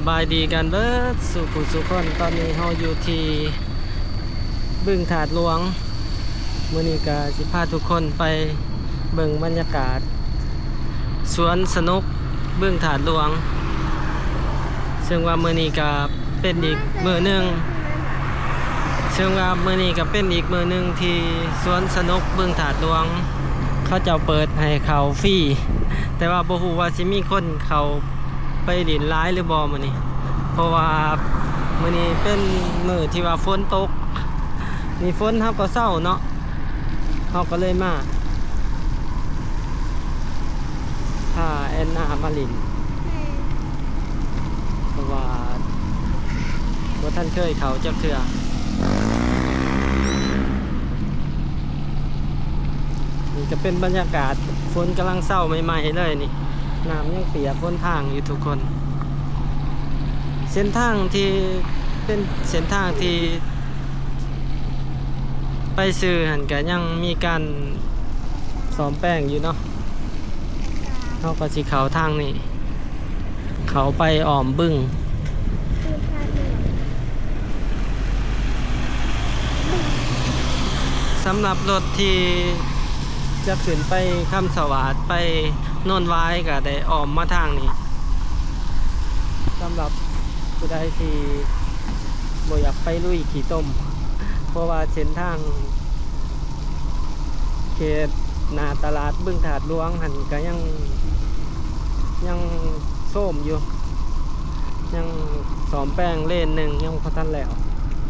สบายดีกันเบิดสุขุสุขคนตอนนี้เราอยู่ที่บึงถาดหลวงมื้อนี้ก็สิพาทุกคนไปเบิ่งบรรยากาศสวนสนุกบึงถาดหลวงซึ่งว่ามื้อนี้ก็เป็นอีกมื้อหนึ่งที่สวนสนุกบึงถาดหลวงเขาจะเปิดให้เข้าฟรีแต่ว่าบ่ฮู้ว่าสิมีคนเข้าไปดินร้ายหรือบ่มื้อนี้เพราะว่ามื้อนี้เป็นมื้อที่ว่าฝนตกมีฝนเฮาก็เศร้าเนาะเฮาก็เลยมาพาแอนนามาลินเพราะว่าบ่ทันเคยเข้าจักเทื่อนี่ก็เป็นบรรยากาศฝนกำลังเศร้าใหม่ๆเลยนี่น้ำยังเปียกบนทางอยู่ทุกคนเส้นทางที่เป็นเส้นทางที่ไปซื้อหันก็ยังมีการซ้อมแป้งอยู่เนาะเขาก็สิเขาทางนี้เขาไปอ้อมบึ้งสำหรับรถที่จะขึ้นไปคำสวัสดิ์ไปโน่นไว้ก็ได้อ้อมมาทางนี้สำหรับผู้ใดที่บ่อยากไปลุยขี่ต้มเพราะว่าเส้นทางเขตหน้าตลาดบึงถาดหลวงหันก็ยังโส้มอยู่ยังซ้อมแป้งเลนหนึ่งยังบ่ทันแล้ว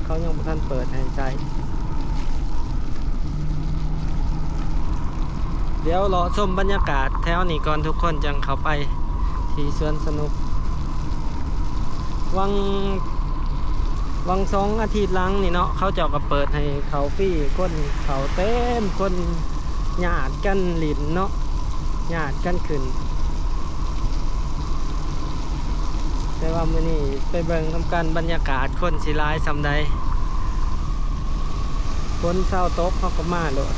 เขายังบ่ทันเปิดให้ใช้เดี๋ยวรอชมบรรยากาศแถวนี้ก่อนทุกคนจังเข้าไปที่สวนสนุกวัง2 อาทิตย์หลังนี่เนาะเขาเจ้าก็เปิดให้เขาฟรีคนเขาเต็มคนญาติกันหลินเนาะญาติกันขึ้นแต่ว่ามื้อนี้ไปเบิ่งทำการบรรยากาศคนสิหลายซำใดฝนเช้าตกเขาก็มาโลด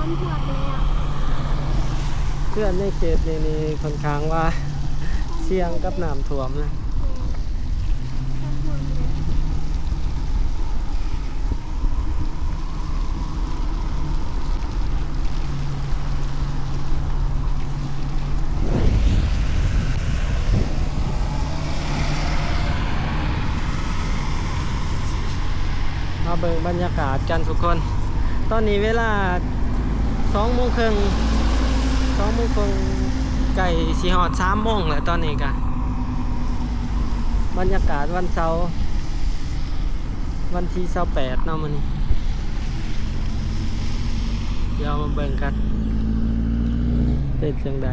น้ำท่วมเลยอ่ะเพื่อนในเขตนี้ค่อนข้างว่าเสี่ยงกับน้ำท่วมนะมาเบิ่งบรรยากาศกันทุกคนตอนนี้เวลา2 โมงครึ่งไก่สีหอด3 โมงแล้วตอนนี้กันบรรยากาศวันเสาร์วันที่28เนาะมื้อนี้เดี๋ยวมาเบิ่งกันเป็นจังได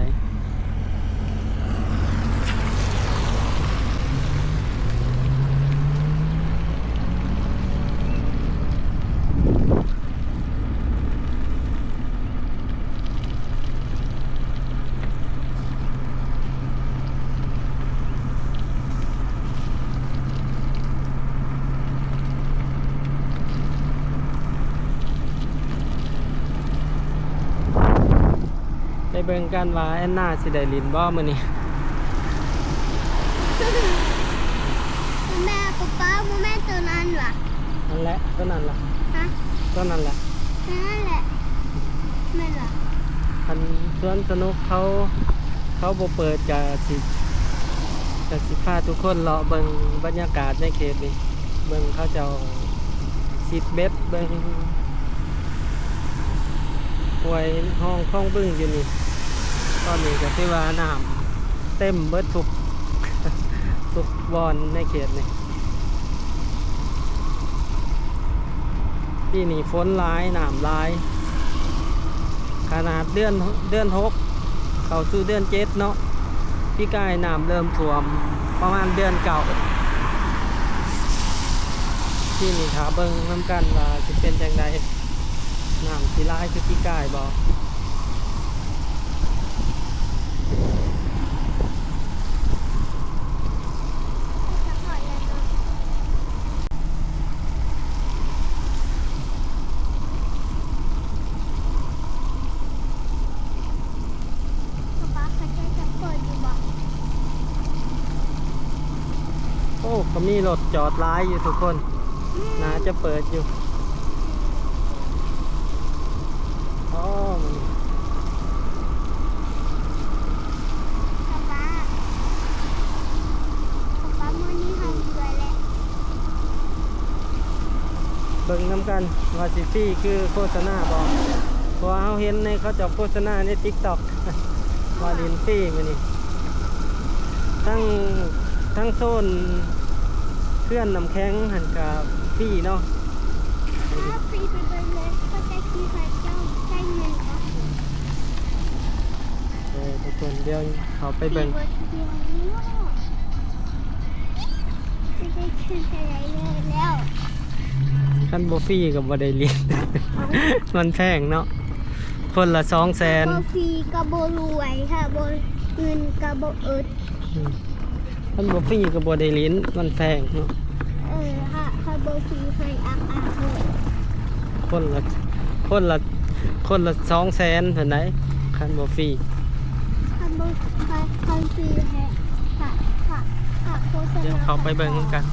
ไปเบิ่งกันว่าแอนนาสิได้ลินบ่มื้อนี้แม่ป๊าแม่ตัวนั้นล่ะนั่นแหละตัวนั้นล่ะฮะตัวนั้นล่ะนั่นแหละไม่ล่ะคันสวนสนุกเขาบ่เปิดก็สิพาทุกคนเลาะเบิ่งบรรยากาศในเขตนี้เบิ่งเขาเจ้าสิบเบ็ดเบิ่งห้วยห้องคลองบึ้งอยู่นี่ตอนนี้ก็ที่ว่าน้ำเต็มเบิดทุกบอนในเขตนี่ปีนี้ฝนร้ายน้ำร้ายขนาดเดือน6เข้าสู่เดือน7เนาะพี่กายน้ำเริ่มท่วมประมาณเดือน9ที่นี่ขาเบิ่งน้ำกันว่าจะเป็นจังไดน้ำสิร้ายคือพี่กายบ่ บอก โอ้ก็มีรถจอดร้ายอยู่ทุกคนน่าจะเปิดอยู่อ๋อมัน ป๊ามื้อนี้ทำเบื่อแล้ว เบิ่งน้ำกันว่าสิฟรีคือโฆษณาบอกเพราะว่าเราเห็นในเขาจะโฆษณาใน TikTok ว่าลินฟรีมื้อนี้ทั้งโซนเพื่อนน้ำแข็งหันกับฟรีเนาะ ถ้าฟรีไปเลยก็จะคิดว่าเจ้าได้เงินครับ ทุกคนเดี๋ยวเขาไปเบิ่ง ฟรีเดียวเนาะจะได้ขึ้นไปเลยแล้ว ขั้นบ่ฟรีกับบ่ได้เรียน มันแพงเนาะคนละ200,000 บ่ฟรีก็บ่รวยค่ะบ่เงินก็บ่อึด ขั้นบ่ฟรีกับบ่ได้เรียนมันแพงเนาะ ค่ะบ่ฟรีให้อักอักเลย คนละ200,000เท่าไหร่ขั้นบ่ฟรี คันบ่คันฟรีให้ค่ะโฆษณา เดี๋ยวเขาไปเบิ่งนำกัน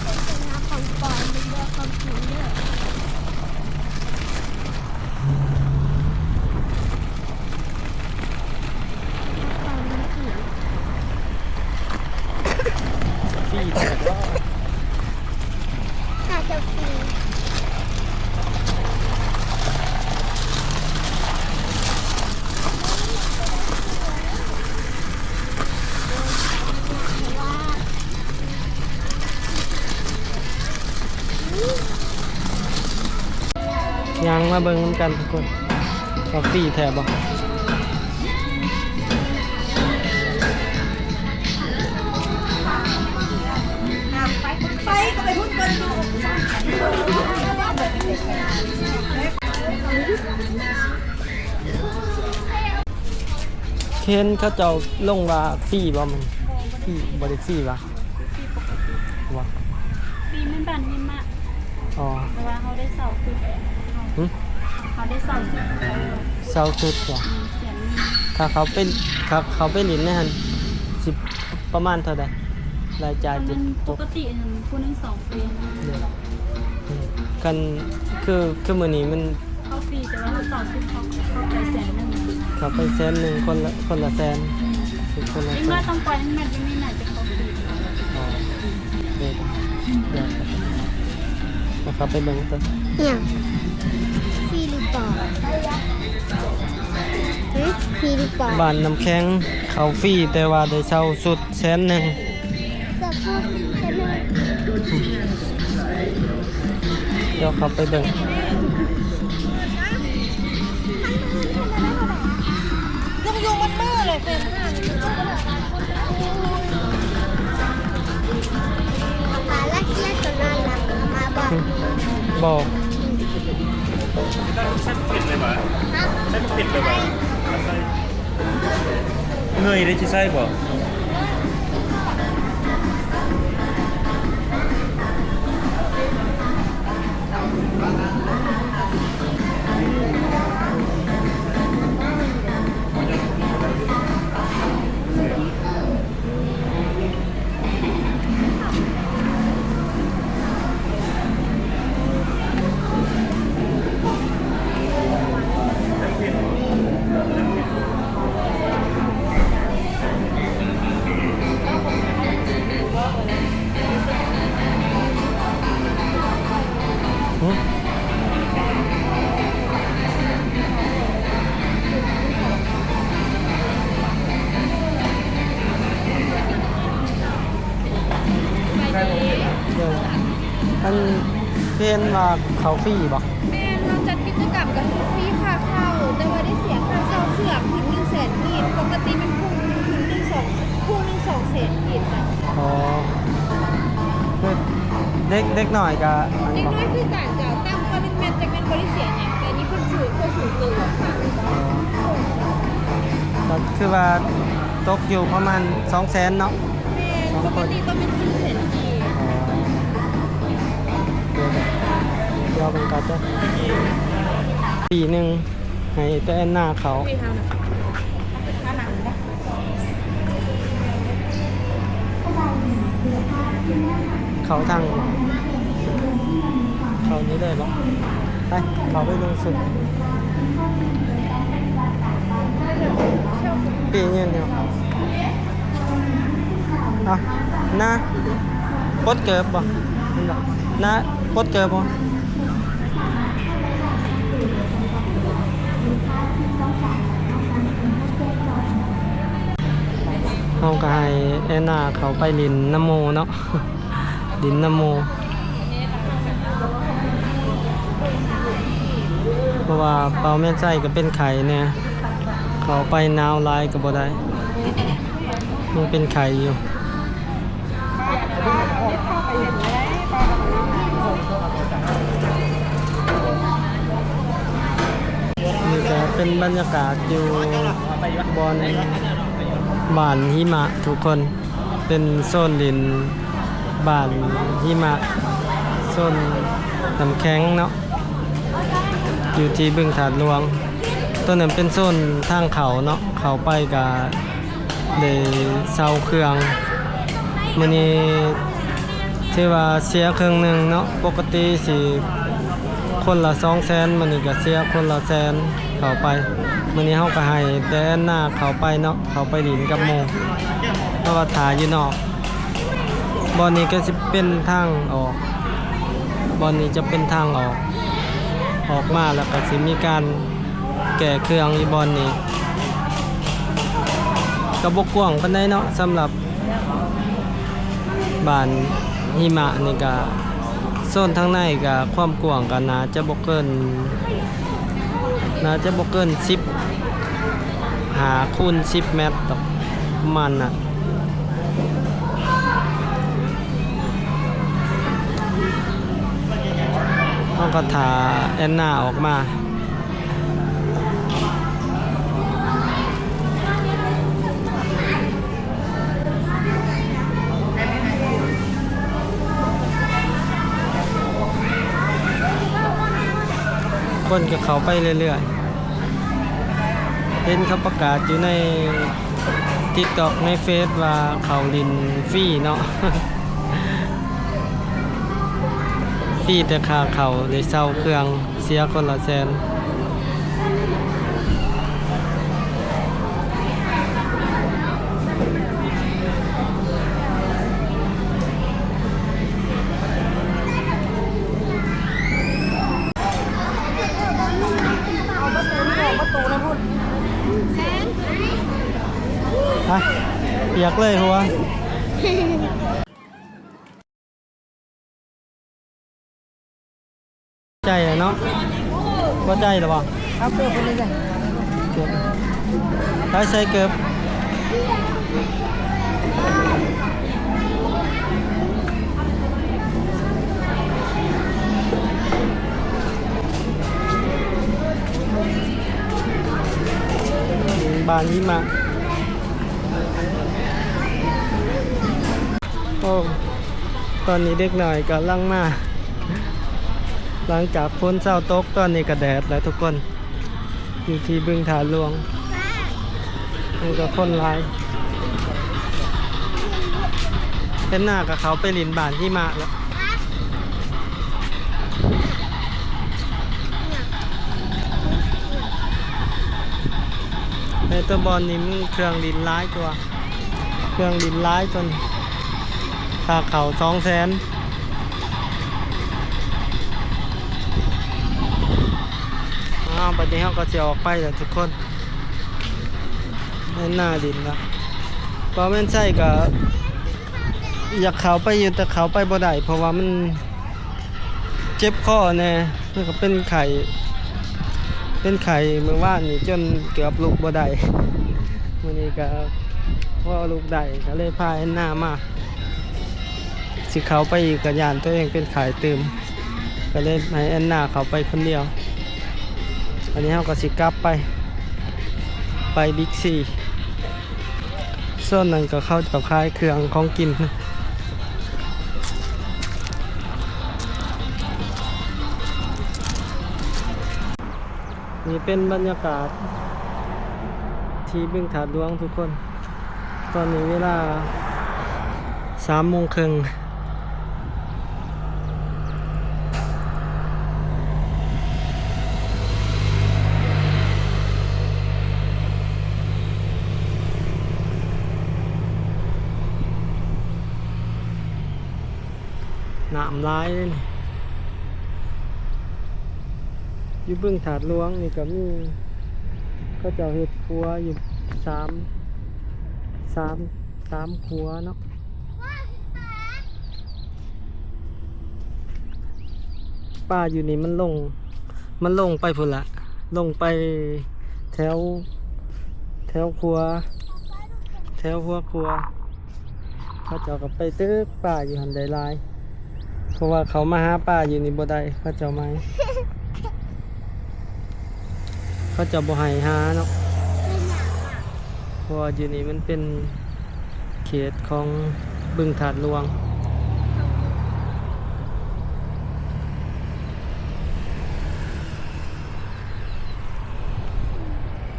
โฆษณาของปลอมเป็นเรื่องของจริงเด้อ ฟรีแต่ว่า น่าจะฟรียังมาเบิ่งนำกันทุกคนเขาฟรีแท้บ่ ไปก็ไปพุ่นกันอยู่ เคนเขาเจ้าลงว่าฟรีบ่มันฟรีบ่ได้ฟรีวะว่า ปีมันบันนี่มาก อ๋อ แต่ว่าเขาได้เสาสุด หึ เขาได้เสาสุด เศร้าสุดว่ะ เสียงมี ถ้าเขาเป็นครับเขาไปหลินในหันสิประมาณเท่าใดรายจ่าย ตอน จิ นั้นป ต กติผู้นึง2 ปี กันคือมื้อนี้มัน เข้าฟรีแต่ว่าเขาเสาสุดเขาไป100,000 เขาไป100,000คนละแสนคือคนละ ยิ่ง แส ว่าน ต้องปล่อยให้แมทยังไม่ไหนจะเข้าฟรี อ๋อเดี๋ยวนะครับไปเบิ่งตัว เนี่ยฟรีหรือเปล่าฟรีหรือเปล่า บ้านน้ำแข็งเขาฟรีแต่ว่าได้เช่าสุด100,000 จะพูดจะเลย เดี๋ยวเขาไปเบิ่ง ยุงมันมือเลยเป็น หาลักเล็กตัวนั้นหลังมาบอก บอก ฉันผิดเลยปะฉันผิดเลยปะเงยได้จะใช่บ่หึเดี๋ยวอันเพื่อนว่าเขาฟรีบ่ แม่เราจัดกิจกรรมกับฟรีค่าเข้าแต่ว่าได้เสียค่าเข้าเสื้อพื้น100,000กีบปกติมันพุ่งพื้น200,000กีบจ้ะ อ๋อคือเด็กหน่อยก็อัน เด็ก บ่ น้อยคือต่างจากตั้งก็1 เมตรจะเป็นบริเสียเนี่ยแต่อันนี้เพิ่นสูงเพิ่นสูงตัวค่ะ ก็คือว่าตกอยู่ประมาณ200,000เนาะ แม่ปกติต้องเป็น400,000กีบ อ๋อเดี๋ยวเป็นกัดจ้ะปีหนึ่ง ให้แต่แอนนาเขา พี่ทำนะข้าหนังนะ เขาทางเขานี้ได้ปะไปเขาไปลงสุดปีเงี้ยเดียวอ่ะนะปดเกิบบ่นะปดเกิบบ่เขาก็ให้แอนนาเขาไปลินน้ำโมเนาะ ดินน้ำโมเพราะว่าเปาแม่นไส้ก็เป็นไข่เนี่ยเขาไปนาวลายก็บ่ได้มันเป็นไข่อยู่นี่ก็เป็นบรรยากาศอยู่บอนบ้านหิมะทุกคนเป็นโซนดินบ้านหิมะโซนน้ำแข็งเนาะอยู่ที่บึงถาดหลวงตัวนั้นเป็นโซนทางเขาเนาะเขาไปกับได้เซาเครื่องมื้อนี้ที่ว่าเสียเครื่องหนึงเนาะปกติสิคนละ200,000มื้อนี้ก็เสียคนละ100,000เขาไปมื้อนี้เฮาก็ให้แต่แอนนาเขาไปเนาะเขาไปดินกับหมู่เพราะว่าถ่ายอยู่นอกบอนนี้ก็จะเป็นทางออกบอนนี้จะเป็นทางออกมาแล้วก็จะมีการแก่เครื่องอยู่บอนนี้กระบอกกว้างปานใดเนาะสำหรับบ้านหิมะนี่ก็โซนทางในก็ความกว้างก็น่าจะบ่เกิน10 5 คูณ 10 เมตรต่อประมาณน่ะต้องก็ถาแอนนาออกมาคนกับเขาไปเรื่อยๆเห็นเขาประกาศอยู่ใน TikTok ในเฟซว่าเขาลินฟรีเนาะ ฟรีแต่ค่าเขาได้เซาเครื่องเสียคนละแสนฮะเปียกเลยหัวใจเนาะว่าใจหรือเปล่าเอาเกือบไปเลยจ้ะเกือบได้ใส่เกือบบานหิมะโอ้ตอนนี้เด็กหน่อยกำลังมาหลังจากพ้นเศร้าตกตอนนี้ก็แดดแล้วทุกคนอยู่ที่บึงถาหลวงมันก็คนร้ายเป็นหน้ากับเขาไปลินบานที่มาแล้วในตัวบอลนี้มันเครื่องดินร้ายตัวเครื่องดินร้ายจนค่าเขา200,000บัดนี้เขาก็จะออกไปแล้วทุกคนหน้าดินแล้วพอแม่นใช่ก็อยากเขาไปอยู่แต่เขาไปบ่ได้เพราะว่ามันเจ็บคอแน่มันก็เป็นไข่เมื่อวานนี่จนเกือบลุกบ่ได้วันนี้ก็พอลุกได้ก็เลยพาหน้ามาสิเขาไปอีกกับยานตัวเองเป็นไข่ตื่มก็เลยให้แอนนาเขาไปคนเดียวอันนี้เราก็สิกลับไปบิ๊กซีโซนนั้นก็เข้าจะขายเครื่องของกิน นี่เป็นบรรยากาศที่บึงถาดหลวงทุกคน ตอนนี้เวลา3:30 น้ำลายเลยนี่อยู่บึงถาดหลวงนี่ก็มีเขาเจ้าเฮ็ดครัวอยู่สามครัวเนาะป้าอยู่นี่มันลงไปพุ่นละลงไปแถวครัวแถวหัวครัวเขาเจ้าก็ไปตึกป้าอยู่หันใดหลายเพราะว่าเขามาหาป้าอยู่นี่บ่ได้เขาเจ้าไม่ เขาเจ้าบ่ให้หาเนาะเพราะว่าอยู่นี่มันเป็นเขตของบึงถาดหลวง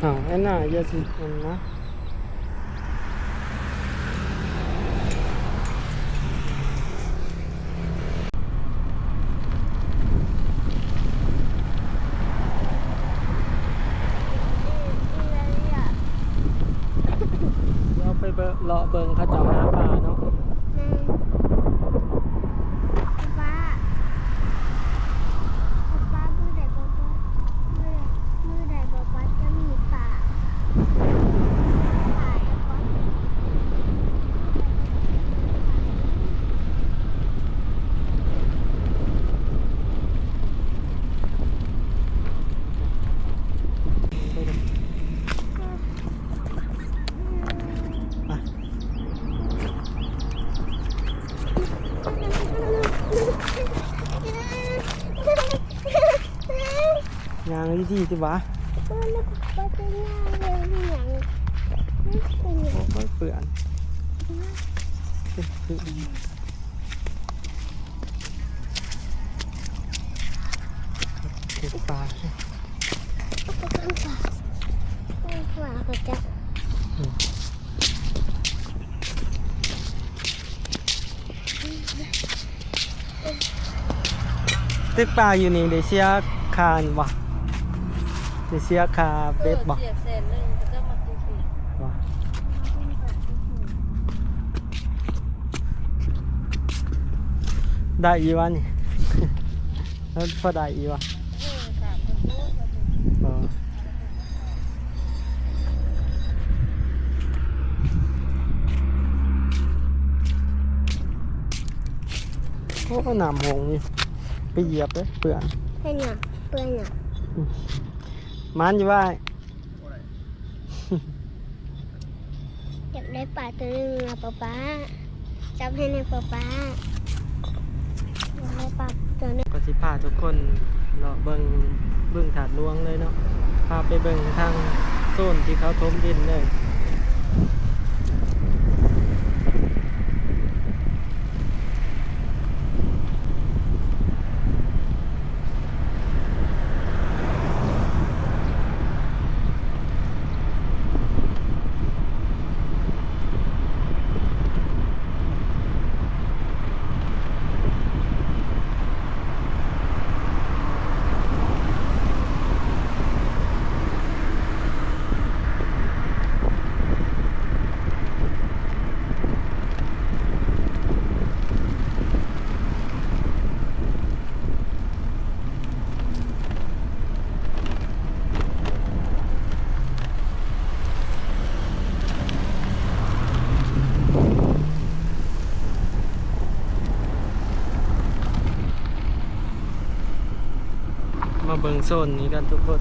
อ้าวไอ้หน้าอย่าสิมันนะเราไปเลาะเบิงเขาเจ้าหาปลาเนาะ ป้ามือใดบอกว่าจะมีป่าป่าแล้วก็ ยางดีๆสิวะ ป้าจะง่ายเลยอย่างเป็นอย่าง โอ้ยเปื่อนเก็บปลา ป่าเขาจะ ตึกปลาอยู่นี่ได้เสียคานวะได้เสียคาเบ็ดบ่ เสีย100,000ก็จะมาตีปี วะได้อีวะนี่ แล้วพอได้อีวะ 3คนรู้ว่าสิ อ๋อโอ้หนามหงนี่ไปเหยียบเลยเปื่อน เป็นอย่างเปื่อนอย่าง มันอยู่ว่า อยากได้ป่าตัวนึงนะป๊าจับให้ในป๊าอยากได้ป่าตัวนึง ก็สิพาทุกคนเลาะเบิ่งถาดหลวงเลยเนาะพาไปเบิ่งทางโซนที่เขาถมดินเลย มาเบิ่งโซนนี้กันทุกคน